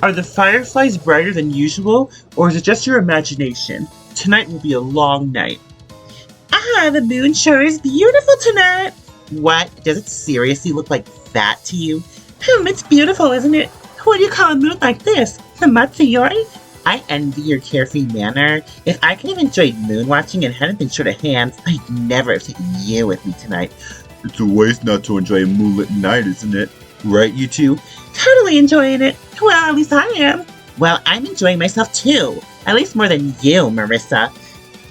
Are the fireflies brighter than usual, or is it just your imagination? Tonight will be a long night. Ah, the moon sure is beautiful tonight. What? Does it seriously look like that to you? It's beautiful, isn't it? What do you call a moon like this? The Matsuyori? I envy your carefree manner. If I could have enjoyed moon watching and hadn't been short of hands, I'd never have taken you with me tonight. It's a waste not to enjoy a moonlit night, isn't it? Right, you two? Totally enjoying it. Well, at least I am. Well, I'm enjoying myself too. At least more than you, Marissa.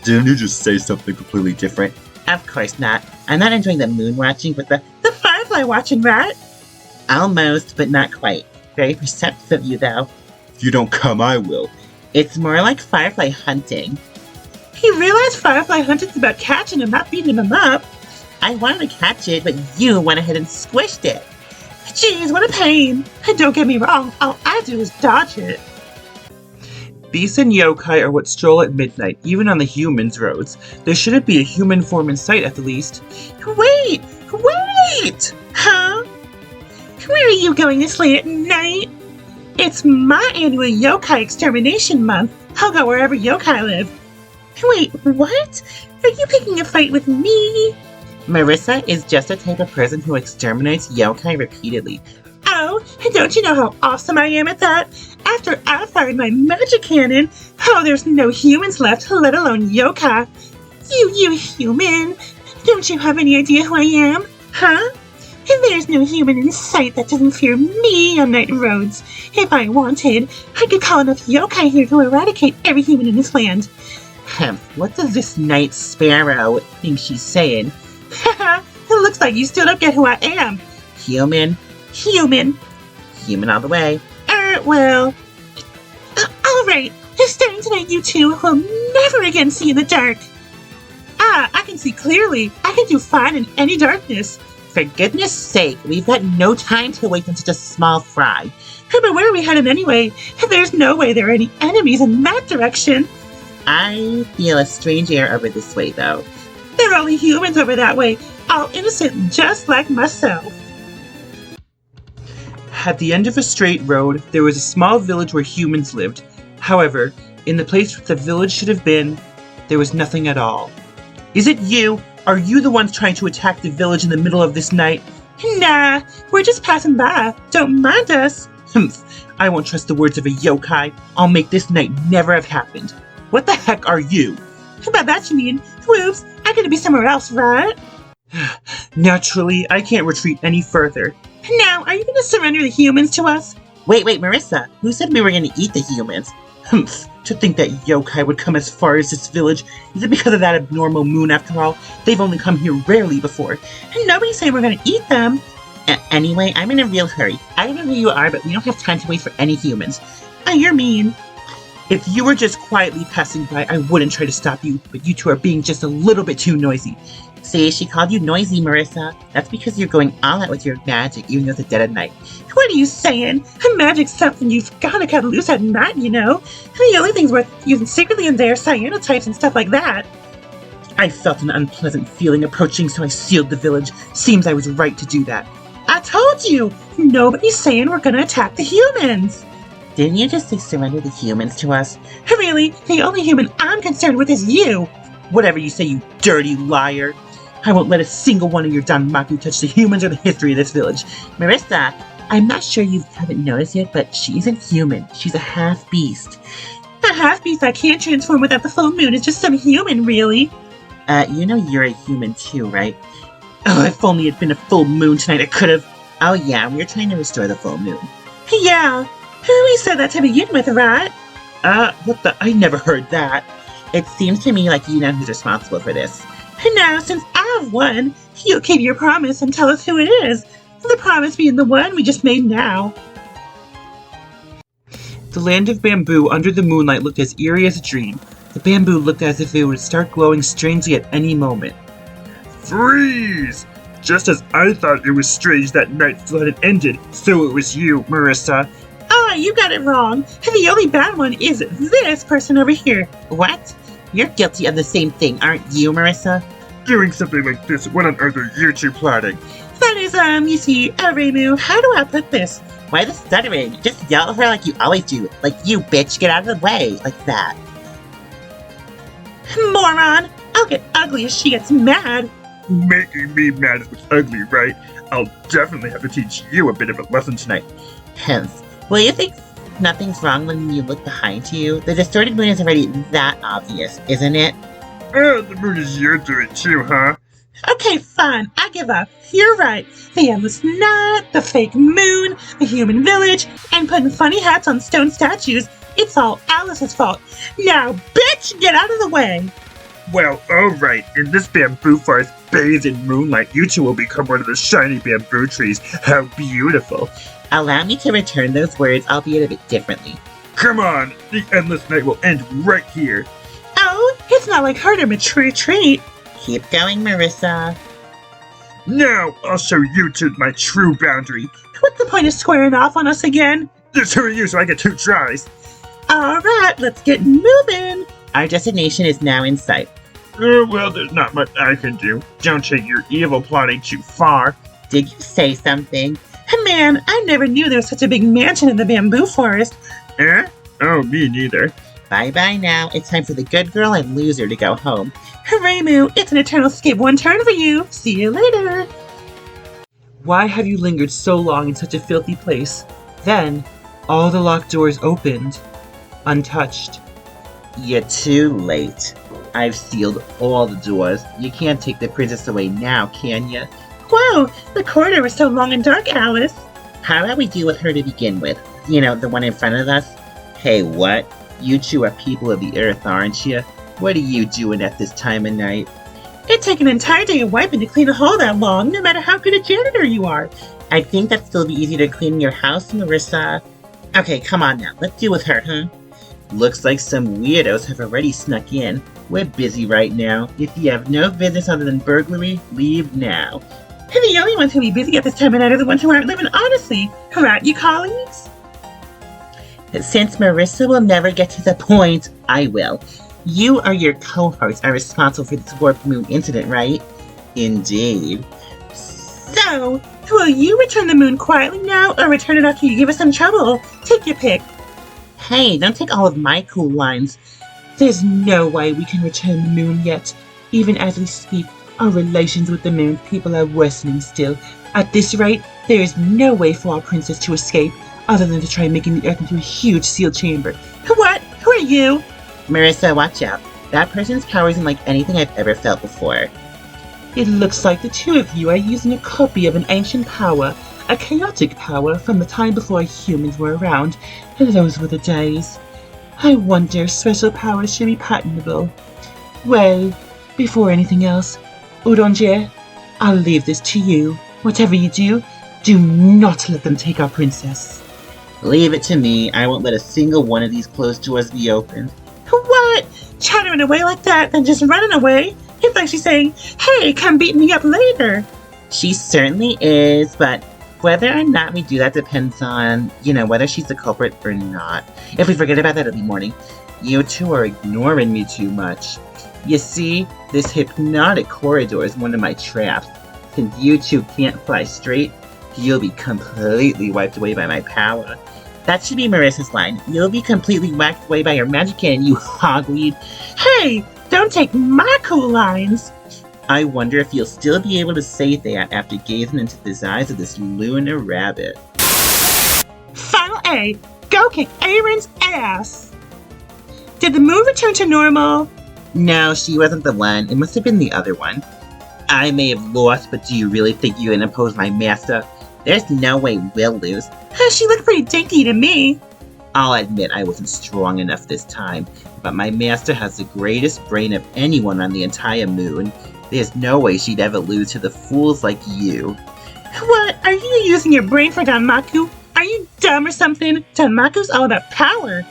Didn't you just say something completely different? Of course not. I'm not enjoying the moon watching, but the firefly watching, right? Almost, but not quite. Very perceptive of you, though. If you don't come, I will. It's more like firefly hunting. You realize firefly hunting's about catching him, not beating him up. I wanted to catch it, but you went ahead and squished it. Jeez, what a pain. And don't get me wrong, all I do is dodge it. Beasts and yokai are what stroll at midnight, even on the humans' roads. There shouldn't be a human form in sight at the least. Wait! Huh? Where are you going this late at night? It's my annual yokai extermination month. I'll go wherever yokai live. Wait, what? Are you picking a fight with me? Marissa is just a type of person who exterminates yokai repeatedly. Oh, and don't you know how awesome I am at that? After I fired my magic cannon, there's no humans left, let alone yokai. You human! Don't you have any idea who I am? Huh? And there's no human in sight that doesn't fear me on night roads. If I wanted, I could call enough yokai here to eradicate every human in this land. What does this night sparrow think she's saying? Haha, it looks like you still don't get who I am. Human all the way. Well. Alright, starting tonight you two will never again see in the dark. I can see clearly. I can do fine in any darkness. For goodness sake, we've got no time to wait on such a small fry. But where are we headed anyway? There's no way there are any enemies in that direction. I feel a strange air over this way, though. There are only humans over that way, all innocent just like myself. At the end of a straight road, there was a small village where humans lived. However, in the place where the village should have been, there was nothing at all. Is it you? Are you the ones trying to attack the village in the middle of this night? Nah, we're just passing by. Don't mind us. I won't trust the words of a yokai. I'll make this night never have happened. What the heck are you? By that you mean, whoops, I gotta be somewhere else, right? Naturally, I can't retreat any further. Now, are you gonna surrender the humans to us? Wait, Marissa, who said we were gonna eat the humans? To think that yokai would come as far as this village. Is it because of that abnormal moon after all? They've only come here rarely before. And nobody's saying we're gonna eat them. Anyway, I'm in a real hurry. I don't know who you are, but we don't have time to wait for any humans. You're mean. If you were just quietly passing by, I wouldn't try to stop you, but you two are being just a little bit too noisy. See, she called you noisy, Marissa. That's because you're going all out with your magic, even though it's dead at night. What are you saying? Magic's something you've gotta cut loose at night, you know? The only things worth using secretly in there are cyanotypes and stuff like that. I felt an unpleasant feeling approaching, so I sealed the village. Seems I was right to do that. I told you! Nobody's saying we're gonna attack the humans! Didn't you just say surrender the humans to us? Really? The only human I'm concerned with is you! Whatever you say, you dirty liar! I won't let a single one of your Danmaku touch the humans or the history of this village. Marissa, I'm not sure you haven't noticed yet, but she isn't human. She's a half-beast. A half-beast I can't transform without the full moon is just some human, really. You know you're a human too, right? Oh, if only it had been a full moon tonight, I could've... Oh yeah, we were trying to restore the full moon. Yeah, we said that to begin with, right? What the... I never heard that. It seems to me like you know who's responsible for this. Now, since I've won, you'll keep your promise and tell us who it is. The promise being the one we just made now. The land of bamboo under the moonlight looked as eerie as a dream. The bamboo looked as if it would start glowing strangely at any moment. Freeze! Just as I thought it was strange that night flood had ended, so it was you, Marissa. Oh, you got it wrong. The only bad one is this person over here. What? You're guilty of the same thing, aren't you, Marissa? doing something like this? What on earth are you two plotting? That is, you see, Reimu, how do I put this? Why the stuttering? Just yell at her like you always do. Like, you bitch, get out of the way. Like that. Moron! I'll get ugly if she gets mad. Making me mad is what's ugly, right? I'll definitely have to teach you a bit of a lesson tonight. Hence, well, you think nothing's wrong when you look behind you? The distorted moon is already that obvious, isn't it? Oh, the moon is your doing too, huh? Okay, fine, I give up. You're right. The endless night, the fake moon, the human village, and putting funny hats on stone statues. It's all Alice's fault. Now, bitch, get out of the way! Well, alright, in this bamboo forest bathed in moonlight, you two will become one of the shiny bamboo trees. How beautiful. Allow me to return those words, albeit a bit differently. Come on, the endless night will end right here. Oh, it's not like her to retreat. Keep going, Marissa. Now, I'll show you two my true boundary. What's the point of squaring off on us again? Just who are you so I get 2 tries? Alright, let's get moving. Our destination is now in sight. Well, there's not much I can do. Don't take your evil plotting too far. Did you say something? Man, I never knew there was such a big mansion in the bamboo forest. Eh? Oh, me neither. Bye-bye now. It's time for the good girl and loser to go home. Reimu, it's an eternal skip one turn for you. See you later. Why have you lingered so long in such a filthy place? Then, all the locked doors opened, untouched. You're too late. I've sealed all the doors. You can't take the princess away now, can you? Whoa, the corridor was so long and dark, Alice. How about we deal with her to begin with? You know, the one in front of us? Hey, what? You two are people of the earth, aren't you? What are you doing at this time of night? It'd take an entire day of wiping to clean a hall that long, no matter how good a janitor you are. I think that'd still be easy to clean your house, Marissa. Okay, come on now. Let's deal with her, huh? Looks like some weirdos have already snuck in. We're busy right now. If you have no business other than burglary, leave now. And the only ones who'll be busy at this time of night are the ones who aren't living honestly. Right, you colleagues? Since Marissa will never get to the point, I will. You or your cohorts are responsible for this warped moon incident, right? Indeed. So, will you return the moon quietly now, or return it after you give us some trouble? Take your pick. Hey, don't take all of my cool lines. There's no way we can return the moon yet. Even as we speak, our relations with the moon people are worsening still. At this rate, there is no way for our princess to escape, other than to try making the earth into a huge sealed chamber. What? Who are you? Marissa, watch out. That person's power isn't like anything I've ever felt before. It looks like the two of you are using a copy of an ancient power, a chaotic power from the time before humans were around. Those were the days. I wonder if special powers should be patentable. Well, before anything else, Udonje, I'll leave this to you. Whatever you do, do not let them take our princess. Leave it to me. I won't let a single one of these closed doors be opened. What? Chattering away like that, then just running away? It's like she's saying, hey, come beat me up later. She certainly is, but whether or not we do that depends on, whether she's the culprit or not. If we forget about that, it'll be morning. You two are ignoring me too much. You see, this hypnotic corridor is one of my traps. Since you two can't fly straight, you'll be completely wiped away by my power. That should be Marissa's line. You'll be completely whacked away by your magic cannon, you hogweed. Hey, don't take my cool lines. I wonder if you'll still be able to say that after gazing into the eyes of this lunar rabbit. Final A. Go kick Aaron's ass. Did the moon return to normal? No, she wasn't the one. It must have been the other one. I may have lost, but do you really think you can oppose my master? There's no way we'll lose. She looked pretty dainty to me. I'll admit I wasn't strong enough this time, but my master has the greatest brain of anyone on the entire moon. There's no way she'd ever lose to the fools like you. What? Are you using your brain for Danmaku? Are you dumb or something? Danmaku's all about power.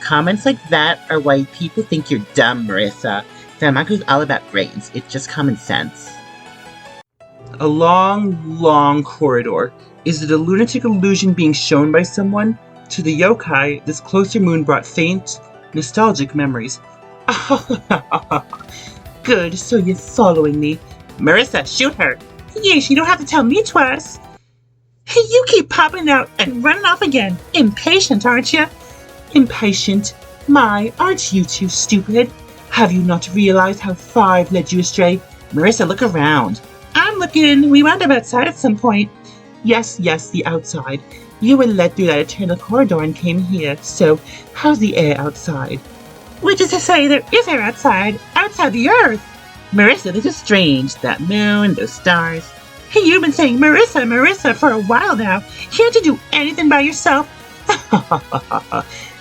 Comments like that are why people think you're dumb, Marissa. Danmaku's all about brains. It's just common sense. A long, long corridor. Is it a lunatic illusion being shown by someone? To the yokai, this closer moon brought faint, nostalgic memories. Good, so you're following me. Marissa, shoot her! Yes, you don't have to tell me twice. Hey, you keep popping out and running off again. Impatient, aren't you? Impatient? My, aren't you two stupid? Have you not realized how far I've led you astray? Marissa, look around. I'm looking. We wound up outside at some point. Yes, the outside. You were led through that eternal corridor and came here, so how's the air outside? Which is to say, there is air outside the Earth. Marissa, this is strange. That moon, those stars. Hey, you've been saying Marissa for a while now. Can't you do anything by yourself?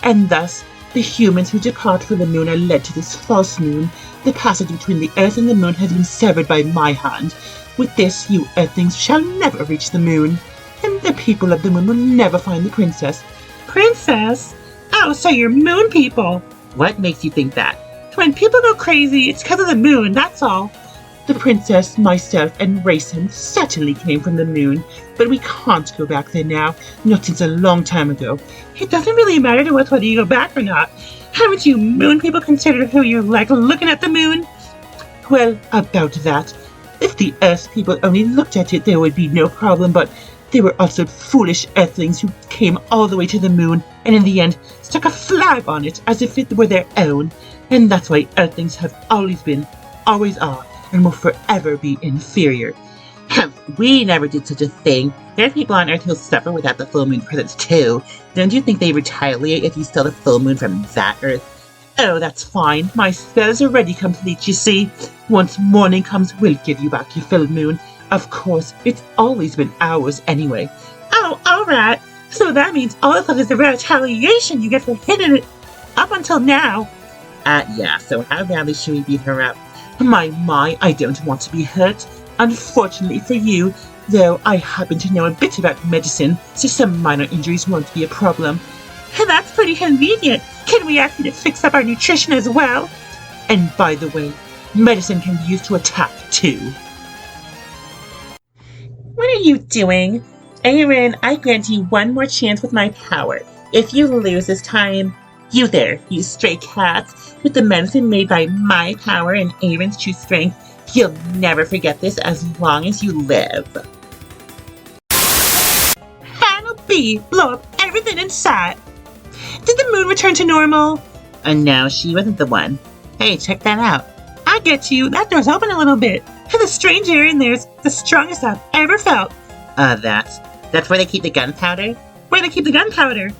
And thus, the humans who depart from the moon are led to this false moon. The passage between the Earth and the moon has been severed by my hand. With this, you Earthlings shall never reach the moon. And the people of the moon will never find the princess. Princess? Oh, so you're moon people. What makes you think that? When people go crazy, it's because of the moon, that's all. The princess, myself, and Raceham certainly came from the moon, but we can't go back there now, not since a long time ago. It doesn't really matter to us whether you go back or not. Haven't you moon people considered who you're like looking at the moon? Well, about that. If the Earth people only looked at it, there would be no problem, but they were also foolish Earthlings who came all the way to the moon, and in the end, stuck a flag on it as if it were their own. And that's why Earthlings have always been, always are, and will forever be inferior. We never did such a thing. There are people on Earth who'll suffer without the full moon presence too. Don't you think they retaliate if you steal the full moon from that Earth? Oh, that's fine. My spell is already complete, you see. Once morning comes, we'll give you back your full moon. Of course, it's always been ours anyway. Oh, alright. So that means all of it is the retaliation you get for hitting it up until now. Yeah, so how badly should we beat her up? My, I don't want to be hurt. Unfortunately for you, though I happen to know a bit about medicine, so some minor injuries won't be a problem. That's pretty convenient. Can we ask you to fix up our nutrition as well? And by the way, medicine can be used to attack too. What are you doing? Aaron, I grant you one more chance with my power. If you lose this time, you there, you stray cats, with the medicine made by my power and Aaron's true strength, you'll never forget this as long as you live. Final B, blow up everything in sight. Did the moon return to normal? No, she wasn't the one. Hey, check that out. I get you. That door's open a little bit. And the strange air in there's the strongest I've ever felt. That's where they keep the gunpowder? Where they keep the gunpowder?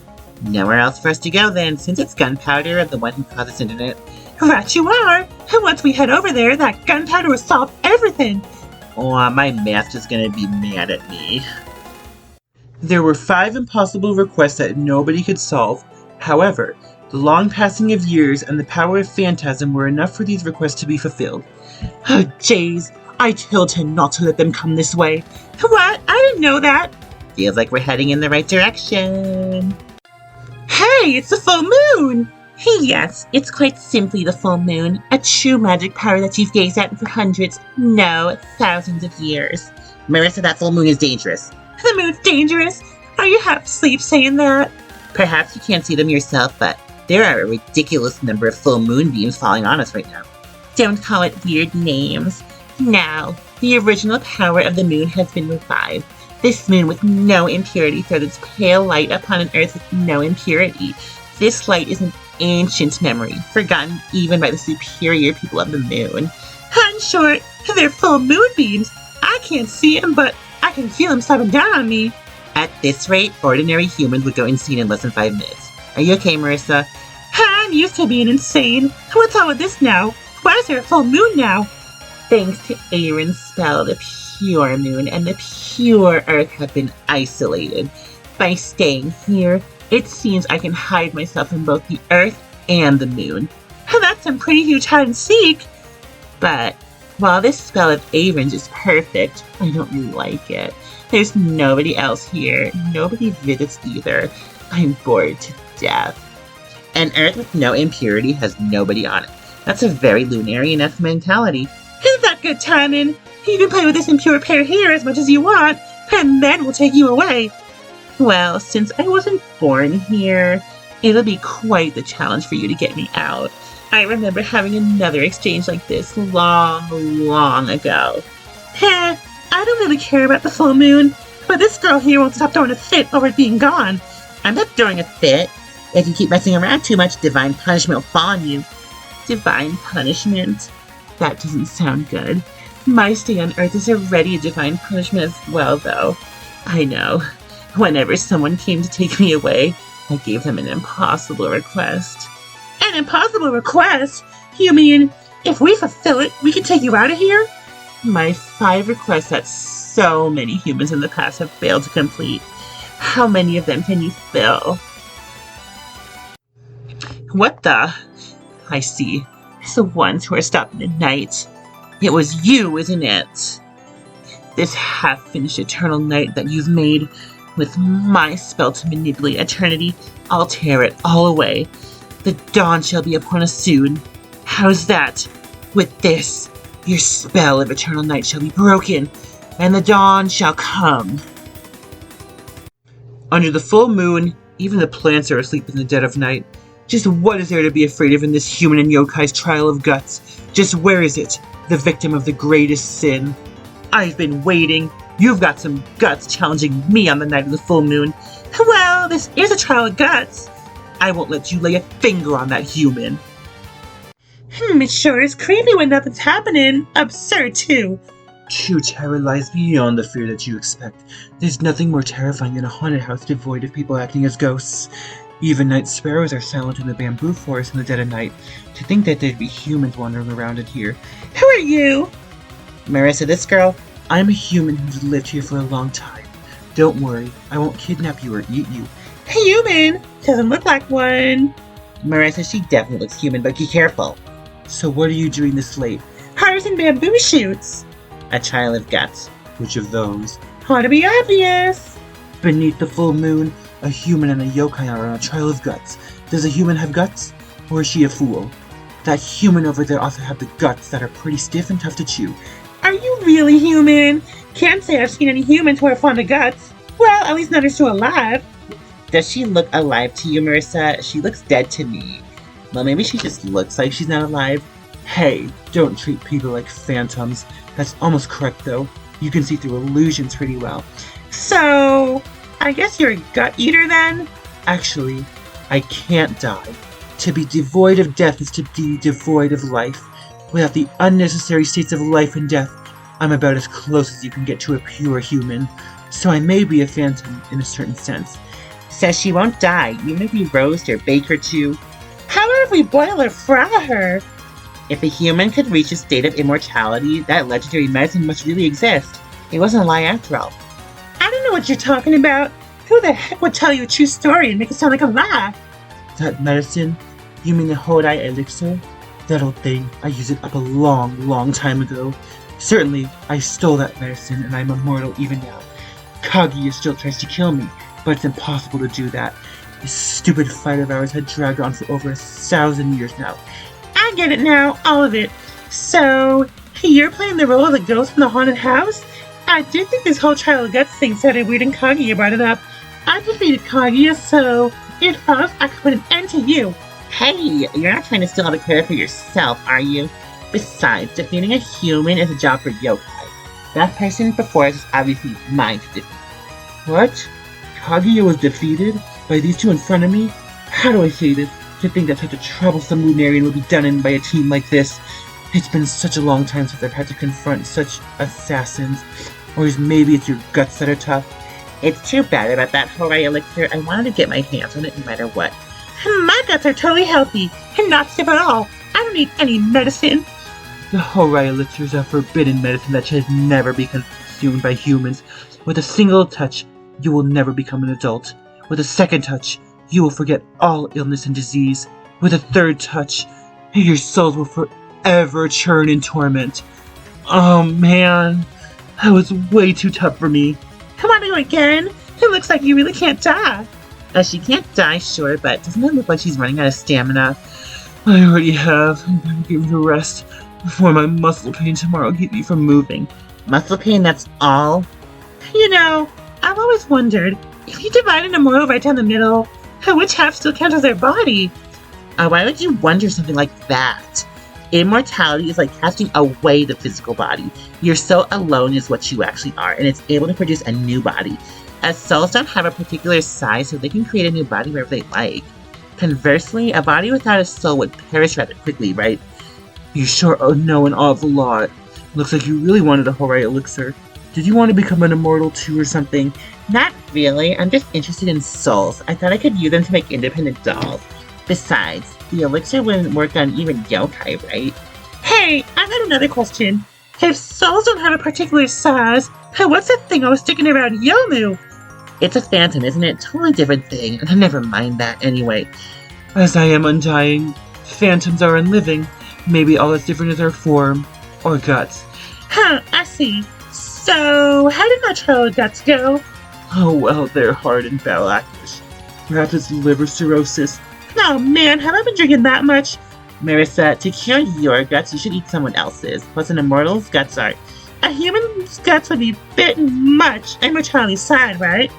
Nowhere else for us to go then, since it's gunpowder of the one who caused this incident. Right you are. And once we head over there, that gunpowder will solve everything. Oh, my master's gonna be mad at me. There were 5 impossible requests that nobody could solve. However, the long passing of years and the power of phantasm were enough for these requests to be fulfilled. Oh, jeez. I told her not to let them come this way. What? I didn't know that. Feels like we're heading in the right direction. Hey, it's the full moon! Yes, it's quite simply the full moon, a true magic power that you've gazed at for hundreds, no, thousands of years. Marissa, that full moon is dangerous. The moon's dangerous? Are you half asleep saying that? Perhaps you can't see them yourself, but there are a ridiculous number of full moon beams falling on us right now. Don't call it weird names. Now, the original power of the moon has been revived. This moon with no impurity throws its pale light upon an earth with no impurity. This light is an ancient memory, forgotten even by the superior people of the moon. In short, they're full moon beams. I can't see them, but I can feel them sliding down on me. At this rate, ordinary humans would go insane in less than 5 minutes. Are you okay, Marissa? I'm used to being insane. What's all of this now? Why is there a full moon now? Thanks to Aaron's spell, the pure moon and the pure earth have been isolated. By staying here, it seems I can hide myself from both the earth and the moon. That's some pretty huge hide and seek. But while this spell of Aaron's is perfect, I don't really like it. There's nobody else here. Nobody visits either. I'm bored to death. An earth with no impurity has nobody on it. That's a very Lunarian-esque mentality. Isn't that good timing? You can play with this impure pair here as much as you want, and then we'll take you away. Well, since I wasn't born here, it'll be quite the challenge for you to get me out. I remember having another exchange like this long, long ago. Heh, I don't really care about the full moon, but this girl here won't stop throwing a fit over it being gone. I'm not throwing a fit. If you keep messing around too much, divine punishment will fall on you. Divine punishment? That doesn't sound good. My stay on Earth is already a divine punishment as well, though. I know. Whenever someone came to take me away, I gave them an impossible request. An impossible request? You mean, if we fulfill it, we can take you out of here? My 5 requests that so many humans in the past have failed to complete. How many of them can you fill? What the? I see. It's the ones who are stopping at night. It was you, isn't it? This half-finished eternal night that you've made, with my spell to manipulate eternity, I'll tear it all away. The dawn shall be upon us soon. How's that? With this, your spell of eternal night shall be broken, and the dawn shall come. Under the full moon, even the plants are asleep in the dead of night. Just what is there to be afraid of in this human and yokai's trial of guts? Just where is it, the victim of the greatest sin? I've been waiting. You've got some guts challenging me on the night of the full moon. Well, this is a trial of guts. I won't let you lay a finger on that human. It sure is creepy when nothing's happening. Absurd, too. True terror lies beyond the fear that you expect. There's nothing more terrifying than a haunted house devoid of people acting as ghosts. Even night sparrows are silent in the bamboo forest in the dead of night. To think that there'd be humans wandering around in here. Who are you? Marissa, this girl, I'm a human who's lived here for a long time. Don't worry, I won't kidnap you or eat you. Human? Doesn't look like one. Marissa, she definitely looks human, but be careful. So what are you doing this late? Harvesting bamboo shoots. A child of guts. Which of those? Ought to be obvious. Beneath the full moon, a human and a yokai are on a trial of guts. Does a human have guts? Or is she a fool? That human over there ought to have the guts that are pretty stiff and tough to chew. Are you really human? Can't say I've seen any humans who are fond of guts. Well, at least none are still alive. Does she look alive to you, Marissa? She looks dead to me. Well, maybe she just looks like she's not alive. Hey, don't treat people like phantoms. That's almost correct, though. You can see through illusions pretty well. So, I guess you're a gut eater then? Actually, I can't die. To be devoid of death is to be devoid of life. Without the unnecessary states of life and death, I'm about as close as you can get to a pure human. So I may be a phantom in a certain sense. Says she won't die, even if we roast or bake her too. How about if we boil or fry her? If a human could reach a state of immortality, that legendary medicine must really exist. It wasn't a lie after all. I don't know what you're talking about. Who the heck would tell you a true story and make it sound like a lie? That medicine? You mean the Hodai elixir? That old thing, I used it up a long, long time ago. Certainly, I stole that medicine and I'm immortal even now. Kaguya still tries to kill me, but it's impossible to do that. This stupid fight of ours had dragged on for over 1,000 years now. I get it now, all of it. So, you're playing the role of the ghost from the haunted house? I did think this whole trial of guts thing sounded weird and Kaguya brought it up. I defeated Kaguya, so it follows I could put an end to you. Hey, you're not trying to steal all the credit for yourself, are you? Besides, defeating a human is a job for yokai. That person before us is obviously mine to defeat. What? Kaguya was defeated? By these two in front of me? How do I say this? To think that such a troublesome Lunarian would be done in by a team like this. It's been such a long time since I've had to confront such assassins. Or maybe it's your guts that are tough. It's too bad about that Hodai elixir. I wanted to get my hands on it no matter what. My guts are totally healthy and not stiff at all. I don't need any medicine. The Hodai elixir is a forbidden medicine that should never be consumed by humans. With a single touch, you will never become an adult. With a second touch, you will forget all illness and disease. With a third touch, your souls will forever churn in torment. Oh man, that was way too tough for me. Come on, go again. It looks like you really can't die. She can't die, sure, but doesn't it look like she's running out of stamina? I already have. I'm gonna give it a rest before my muscle pain tomorrow keep me from moving. Muscle pain, that's all? You know, I've always wondered, if you divide an immortal right down the middle, which half still counts as their body? Why would you wonder something like that? Immortality is like casting away the physical body. Your soul alone is what you actually are, and it's able to produce a new body. As souls don't have a particular size, so they can create a new body wherever they like. Conversely, a body without a soul would perish rather quickly, right? You sure know an awful lot. Looks like you really wanted a Horai elixir. Did you want to become an immortal too or something? Not really, I'm just interested in souls. I thought I could use them to make independent dolls. Besides, the elixir wouldn't work on even yokai, right? Hey, I've got another question. If souls don't have a particular size, what's that thing I was sticking around Yomu? It's a phantom, isn't it? Totally different thing. Never mind that anyway. As I am undying, phantoms are unliving. Maybe all that's different is our form. Or guts. Huh, I see. So, how did my child guts go? Oh well, they're hard and blackish. Perhaps it's liver cirrhosis. Oh man, have I been drinking that much? Marissa, to cure your guts, you should eat someone else's. Plus, an immortal's guts are... A human's guts would be a bit much. I'm a Charlie's side, right?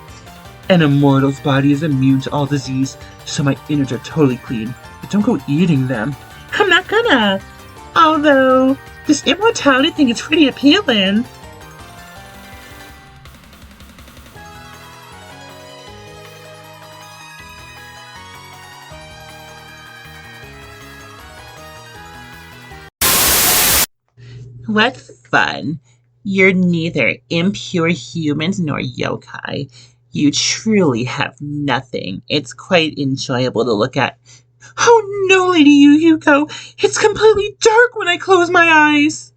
An immortal's body is immune to all disease, so my innards are totally clean. But don't go eating them. I'm not gonna. Although, this immortality thing is pretty appealing. What fun. You're neither impure humans nor yokai. You truly have nothing. It's quite enjoyable to look at. Oh no, Lady Yuko! It's completely dark when I close my eyes!